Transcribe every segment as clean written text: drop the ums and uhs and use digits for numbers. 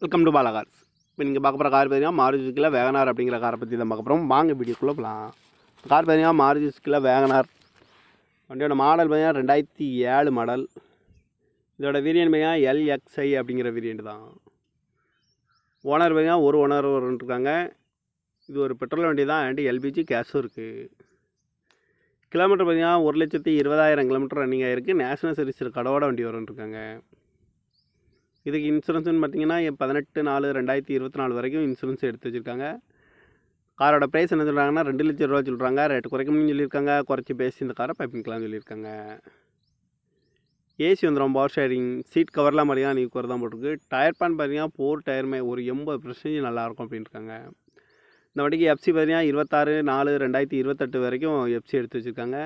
Welcome to Bala cars. இப்போ நீங்கள் பார்க்க போகிற கார் பார்த்தீங்கன்னா மாருதி சுசுக்கியில் வேகனார் அப்படிங்கிற காரை பற்றி தான் பார்க்க போகிறோம். வாங்க வீடியோக்குள்ளே போகலாம். கார் பார்த்தீங்கன்னா மாருதி சுசுக்கியில் வேகனார். வண்டியோட மாடல் பார்த்தீங்கன்னா 2007 மாடல். இதோட வேரியன்ட் பார்த்தீங்கன்னா LXI அப்படிங்கிற வேரியன்ட் தான். ஓனர் பார்த்தீங்கன்னா ஒரு ஓனர் இருக்காங்க. இது ஒரு பெட்ரோல் வண்டி தான், அண்ட் LPG கேஸும் இருக்குது. கிலோமீட்டர் பார்த்தீங்கன்னா 1,20,000 கிலோமீட்டர் ரன்னிங் ஆகிருக்கு. நேஷனல் சர்வீஸ் கடவோட வண்டி வரும்ன்ருக்காங்க. இதுக்கு இன்சூரன்ஸ்னு பார்த்தீங்கன்னா 18/4/2024 வரைக்கும் இன்சூரன்ஸ் எடுத்து வச்சுருக்காங்க. காரோட ப்ரைஸ் என்ன சொல்கிறாங்கன்னா 2 லட்சம் ரூபா சொல்கிறாங்க. ரேட்டு குறைக்கணும்னு சொல்லியிருக்காங்க. குறைச்சி பேசி இந்த காரை பைப்பிங்கலாம்னு சொல்லியிருக்காங்க. ஏசி வந்துடும், பவர் ஷேரிங், சீட் கவர்லாம் பார்த்தீங்கன்னா நீ தான் போட்டிருக்கு. டயர் பேன் பார்த்தீங்கன்னா 4 டயருமே ஒரு 80% நல்லாயிருக்கும் அப்படின்ட்டுருக்காங்க. இந்த வண்டிக்கு எஃப்சி பார்த்தீங்கன்னா 26/4/2028 வரைக்கும் எஃப்சி எடுத்து வச்சுருக்காங்க.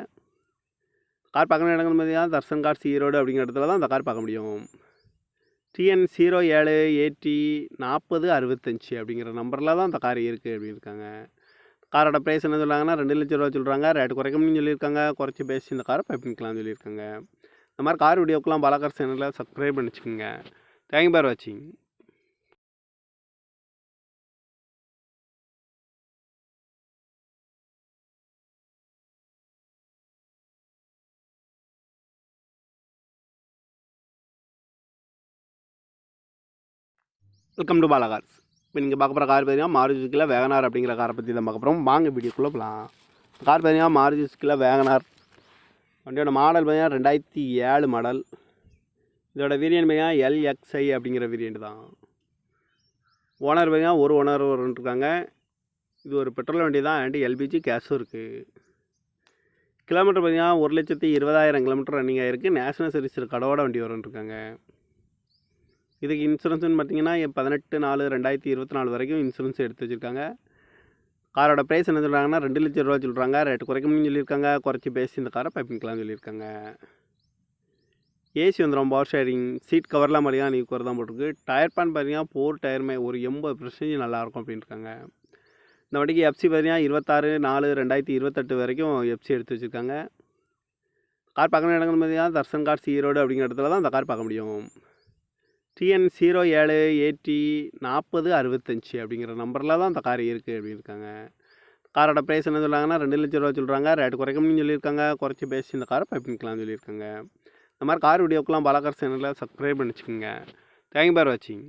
கார் பார்க்கணும் இடங்கள் பார்த்தீங்கன்னா தர்சன் கார்ஸ் ஈரோடு அப்படிங்கிற இடத்துல தான் இந்த கார் பார்க்க முடியும். TN 07 AT 4065 அப்படிங்கிற நம்பரில் தான் இந்த கார் இருக்குது அப்படின்னு இருக்காங்க. காரோட ப்ரைஸ் என்ன சொல்கிறாங்கன்னா 2 லட்சம் ரூபா சொல்கிறாங்க. ரேட்டு குறைக்கணும்னு சொல்லியிருக்காங்க. குறைச்சி பேசி இந்த காரை பைப்பிங்கலாம்னு சொல்லியிருக்காங்க. இந்த மாதிரி கார் வீடியோக்கெலாம் பாலா கார்ஸ் சேனலில் சப்ஸ்கிரைப் பண்ணி வச்சுக்கோங்க. தேங்க்யூ ஃபார் வாட்சிங். Welcome to Bala cars. இப்போ நீங்கள் பார்க்க போகிற கார் பார்த்தீங்கன்னா மாருதி சுசுக்கியில் வேகனார் அப்படிங்கிற காரை பற்றி தான் பார்க்க போகிறோம். வாங்க வீடியோக்குள்ளே போகலாம். கார் பார்த்தீங்கன்னா மாருதி சுசுக்கியில் வேகனார். வண்டியோட மாடல் பார்த்தீங்கன்னா 2007 மாடல். இதோட வேரியன்ட் பார்த்தீங்கன்னா LXI அப்படிங்கிற வேரியன்ட் தான். ஓனர் பார்த்தீங்கன்னா ஒரு ஓனர் இருக்காங்க. இது ஒரு பெட்ரோல் வண்டி தான், அண்ட் LPG கேஸும் இருக்குது. கிலோமீட்டர் பார்த்தீங்கன்னா 1,20,000 கிலோமீட்டர் ரன்னிங் ஆகிருக்கு. நேஷனல் சர்வீஸ் கடவோட வண்டி வரும்ன்ருக்காங்க. இதுக்கு இன்சூரன்ஸ்னு பார்த்தீங்கன்னா 18/4/2024 வரைக்கும் இன்சூரன்ஸ் எடுத்து வச்சுருக்காங்க. காரோட ப்ரைஸ் என்ன சொல்கிறாங்கன்னா 2 லட்சம் ரூபா சொல்கிறாங்க. ரேட்டு குறைக்கணும்னு சொல்லியிருக்காங்க. குறைச்சி பேசி இந்த காரை பைப்பிங்கலாம்னு சொல்லியிருக்காங்க. ஏசி வந்துடும், பவர் ஷேரிங், சீட் கவர்லாம் பார்த்தீங்கன்னா நீ தான் போட்டிருக்கு. டயர் பேன் பார்த்தீங்கன்னா 4 டயருமே ஒரு 80% நல்லாயிருக்கும் அப்படின்ட்டுருக்காங்க. இந்த வண்டிக்கு எஃப்சி பார்த்தீங்கன்னா 26/4/2028 வரைக்கும் எஃப்சி எடுத்து வச்சுருக்காங்க. கார் பார்க்கணும் இடங்கள் பார்த்தீங்கன்னா தர்சன் கார்ஸ் ஈரோடு அப்படிங்கிற இடத்துல தான் இந்த கார் பார்க்க முடியும். TN 07 AT 4065 அப்படிங்கிற நம்பரில் தான் இந்த கார் இருக்குது அப்படின்னு இருக்காங்க. காரோட ப்ரைஸ் என்ன சொல்கிறாங்கன்னா 2 லட்சம் ரூபா சொல்கிறாங்க. ரேட்டு குறைக்கணும்னு சொல்லியிருக்காங்க. குறைச்சி பேசி இந்த காரை பைப்பிங்கலாம்னு சொல்லியிருக்காங்க. இந்த மாதிரி கார் வீடியோக்கெலாம் பாலா கார்ஸ் சேனலில் சப்ஸ்கிரைப் பண்ணி வச்சுக்கோங்க. தேங்க்யூ ஃபார் வாட்சிங்.